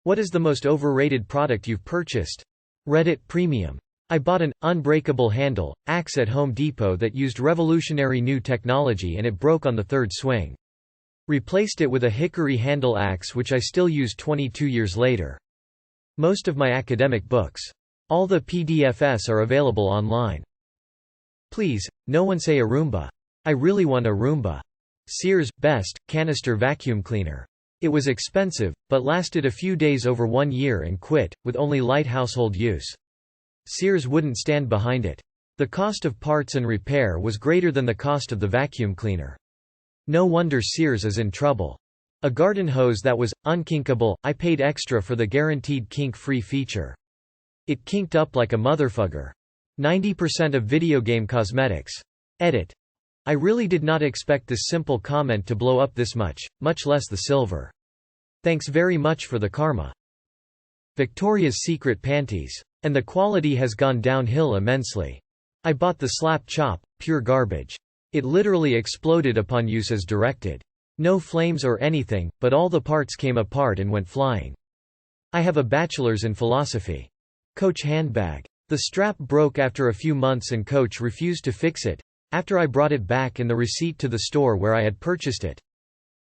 What is the most overrated product you've purchased? Reddit Premium. I bought an unbreakable handle axe at Home Depot that used revolutionary new technology and it broke on the third swing. Replaced it with a hickory handle axe which I still use 22 years later. Most of my academic books. All the PDFs are available online. Please, no one say a Roomba. I really want a Roomba. Sears Best canister vacuum cleaner. It was expensive, but lasted a few days over 1 year and quit, with only light household use. Sears wouldn't stand behind it. The cost of parts and repair was greater than the cost of the vacuum cleaner. No wonder Sears is in trouble. A garden hose that was unkinkable. I paid extra for the guaranteed kink-free feature. It kinked up like a motherfucker. 90% of video game cosmetics. Edit. I really did not expect this simple comment to blow up this much less the silver. Thanks very much for the karma. Victoria's Secret panties. And the quality has gone downhill immensely. I bought the Slap Chop, pure garbage. It literally exploded upon use as directed. No flames or anything, but all the parts came apart and went flying. I have a bachelor's in philosophy. Coach handbag. The strap broke after a few months and Coach refused to fix it, after I brought it back and the receipt to the store where I had purchased it.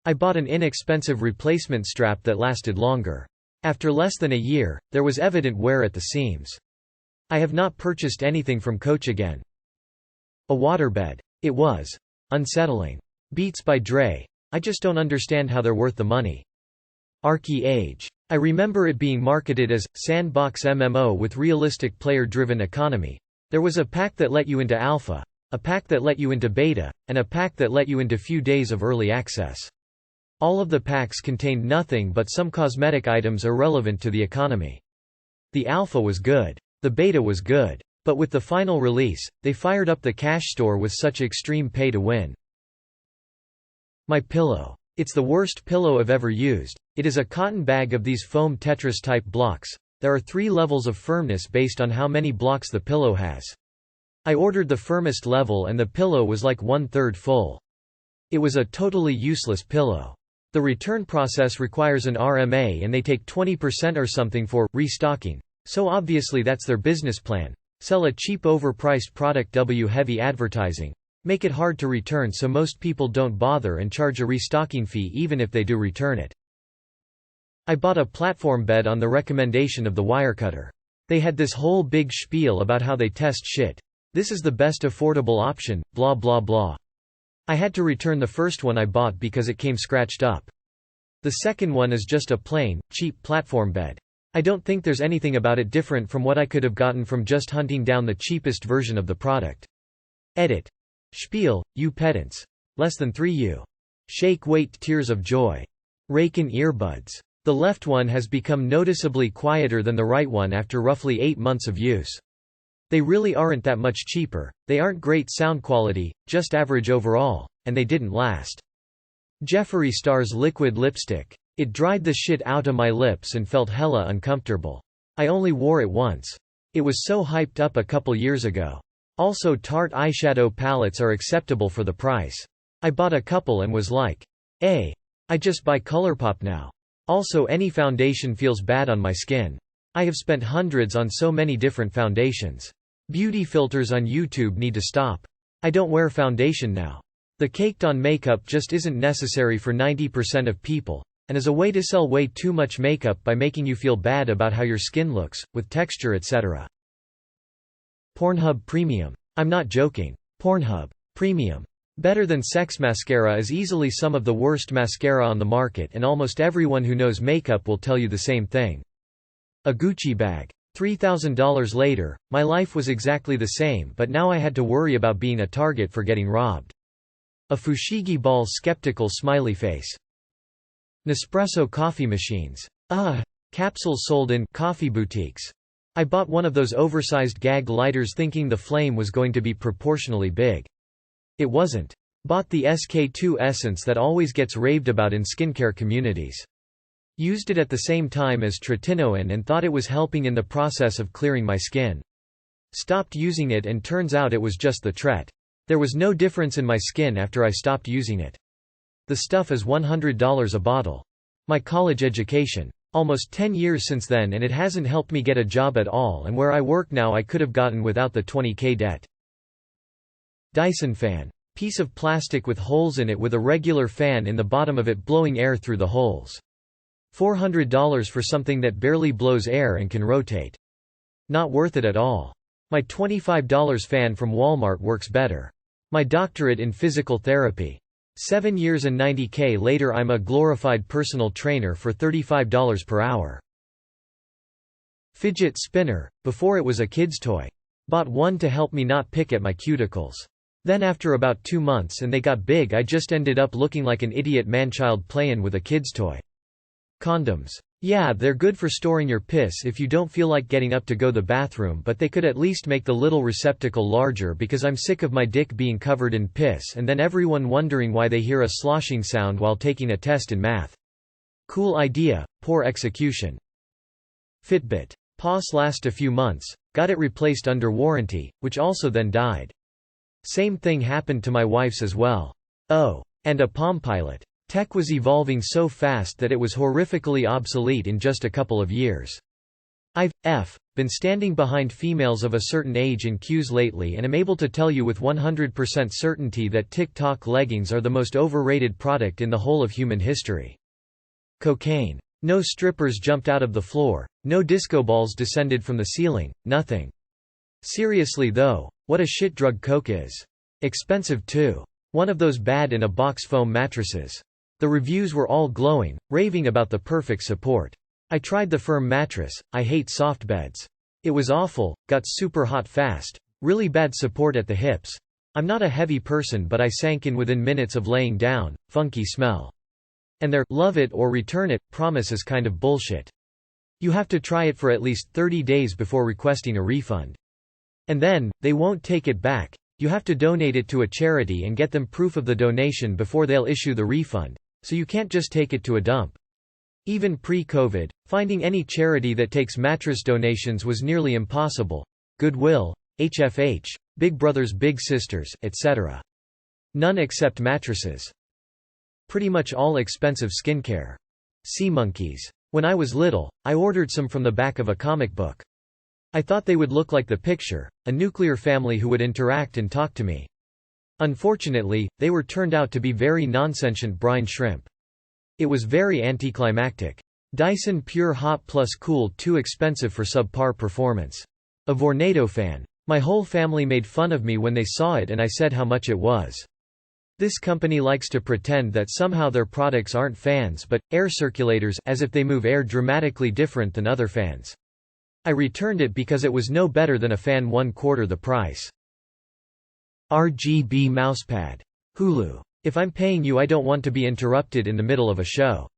I bought an inexpensive replacement strap that lasted longer. After less than a year, there was evident wear at the seams. I have not purchased anything from Coach again. A waterbed. It was unsettling. Beats by Dre. I just don't understand how they're worth the money. Arky Age. I remember it being marketed as sandbox MMO with realistic player-driven economy. There was a pack that let you into alpha, a pack that let you into beta, and a pack that let you into few days of early access. All of the packs contained nothing but some cosmetic items irrelevant to the economy. The alpha was good. The beta was good. But with the final release, they fired up the cash store with such extreme pay to win. My pillow. It's the worst pillow I've ever used. It is a cotton bag of these foam Tetris-type blocks. There are 3 levels of firmness based on how many blocks the pillow has. I ordered the firmest level and the pillow was like 1/3 full. It was a totally useless pillow. The return process requires an RMA and they take 20% or something for restocking. So obviously that's their business plan. Sell a cheap overpriced product heavy advertising. Make it hard to return so most people don't bother and charge a restocking fee even if they do return it. I bought a platform bed on the recommendation of the Wirecutter. They had this whole big spiel about how they test shit. This is the best affordable option, blah blah blah. I had to return the first one I bought because it came scratched up. The second one is just a plain, cheap platform bed. I don't think there's anything about it different from what I could have gotten from just hunting down the cheapest version of the product. Edit. Spiel, you pedants. Less than 3 you. Shake wait tears of joy. Rake in earbuds. The left one has become noticeably quieter than the right one after roughly 8 months of use. They really aren't that much cheaper, they aren't great sound quality, just average overall, and they didn't last. Jeffree Star's liquid lipstick. It dried the shit out of my lips and felt hella uncomfortable. I only wore it once. It was so hyped up a couple years ago. Also Tarte eyeshadow palettes are acceptable for the price. I bought a couple and was like, I just buy ColourPop now. Also any foundation feels bad on my skin. I have spent hundreds on so many different foundations. Beauty filters on YouTube need to stop. I don't wear foundation now. The caked on makeup just isn't necessary for 90% of people, and is a way to sell way too much makeup by making you feel bad about how your skin looks, with texture etc. Pornhub Premium. I'm not joking. Pornhub Premium. Better Than Sex mascara is easily some of the worst mascara on the market and almost everyone who knows makeup will tell you the same thing. A Gucci bag. $3,000 later, my life was exactly the same but now I had to worry about being a target for getting robbed. A Fushigi ball skeptical smiley face. Nespresso coffee machines. Capsules sold in coffee boutiques. I bought one of those oversized gag lighters thinking the flame was going to be proportionally big. It wasn't. Bought the SK2 essence that always gets raved about in skincare communities. Used it at the same time as tretinoin and thought it was helping in the process of clearing my skin. Stopped using it and turns out it was just the tret. There was no difference in my skin after I stopped using it. The stuff is $100 a bottle. My college education. Almost 10 years since then and it hasn't helped me get a job at all, and where I work now I could have gotten without the $20K debt. Dyson Fan. Piece of plastic with holes in it with a regular fan in the bottom of it blowing air through the holes. $400 for something that barely blows air and can rotate. Not worth it at all. My $25 fan from Walmart works better. My doctorate in physical therapy. 7 years and $90K later I'm a glorified personal trainer for $35 per hour. Fidget Spinner. Before it was a kid's toy. Bought one to help me not pick at my cuticles. Then after about 2 months and they got big I just ended up looking like an idiot manchild playin' with a kid's toy. Condoms. Yeah, they're good for storing your piss if you don't feel like getting up to go the bathroom, but they could at least make the little receptacle larger because I'm sick of my dick being covered in piss and then everyone wondering why they hear a sloshing sound while taking a test in math. Cool idea, poor execution. Fitbit. POS last a few months, got it replaced under warranty, which also then died. Same thing happened to my wife's as well. Oh. And a Palm Pilot. Tech was evolving so fast that it was horrifically obsolete in just a couple of years. I've been standing behind females of a certain age in queues lately and am able to tell you with 100% certainty that TikTok leggings are the most overrated product in the whole of human history. Cocaine. No strippers jumped out of the floor, no disco balls descended from the ceiling, nothing. Seriously though, what a shit drug coke is. Expensive too. One of those bad-in-a-box foam mattresses. The reviews were all glowing, raving about the perfect support. I tried the firm mattress, I hate soft beds. It was awful, got super hot fast, really bad support at the hips. I'm not a heavy person but I sank in within minutes of laying down, funky smell. And their "love it or return it" promise is kind of bullshit. You have to try it for at least 30 days before requesting a refund. And then, they won't take it back, you have to donate it to a charity and get them proof of the donation before they'll issue the refund. So you can't just take it to a dump. Even pre-COVID, finding any charity that takes mattress donations was nearly impossible. Goodwill, HFH, Big Brothers Big Sisters, etc. None accept mattresses. Pretty much all expensive skincare. Sea monkeys. When I was little, I ordered some from the back of a comic book. I thought they would look like the picture, a nuclear family who would interact and talk to me. Unfortunately, they were turned out to be very nonsentient brine shrimp. It was very anticlimactic. Dyson Pure Hot Plus Cool too expensive for subpar performance. A Vornado Fan. My whole family made fun of me when they saw it and I said how much it was. This company likes to pretend that somehow their products aren't fans but air circulators, as if they move air dramatically different than other fans. I returned it because it was no better than a fan 1/4 the price. RGB mousepad. Hulu. If I'm paying you I don't want to be interrupted in the middle of a show.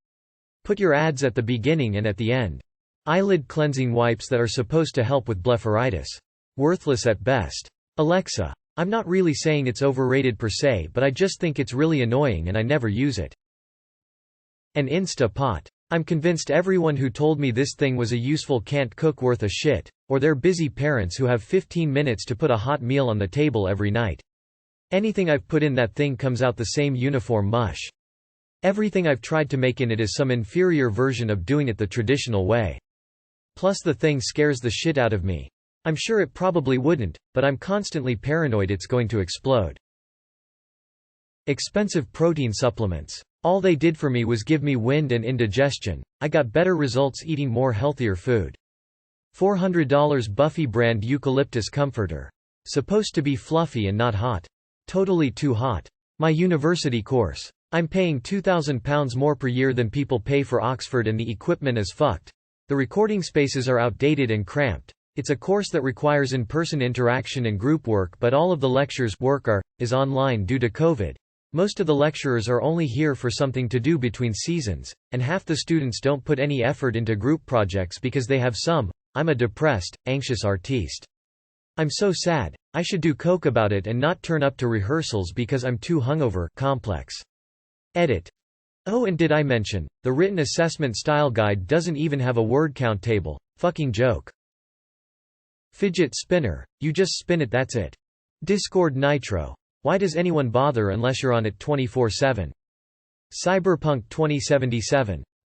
Put your ads at the beginning and at the end. Eyelid cleansing wipes that are supposed to help with blepharitis. Worthless at best. Alexa. I'm not really saying it's overrated per se but I just think it's really annoying and I never use it. An Insta-Pot. I'm convinced everyone who told me this thing was a useful can't cook worth a shit, or they're busy parents who have 15 minutes to put a hot meal on the table every night. Anything I've put in that thing comes out the same uniform mush. Everything I've tried to make in it is some inferior version of doing it the traditional way. Plus the thing scares the shit out of me. I'm sure it probably wouldn't, but I'm constantly paranoid it's going to explode. Expensive protein supplements. All they did for me was give me wind and indigestion. I got better results eating more healthier food. $400 Buffy brand eucalyptus comforter. Supposed to be fluffy and not hot. Totally too hot. My university course. I'm paying £2,000 more per year than people pay for Oxford and the equipment is fucked. The recording spaces are outdated and cramped. It's a course that requires in-person interaction and group work but all of the lectures is online due to COVID. Most of the lecturers are only here for something to do between seasons, and half the students don't put any effort into group projects because they have some. I'm a depressed, anxious artiste. I'm so sad, I should do coke about it and not turn up to rehearsals because I'm too hungover. Complex. Edit. Oh, and did I mention, the written assessment style guide doesn't even have a word count table. Fucking joke. Fidget Spinner. You just spin it, that's it. Discord Nitro. Why does anyone bother unless you're on it 24/7? Cyberpunk 2077.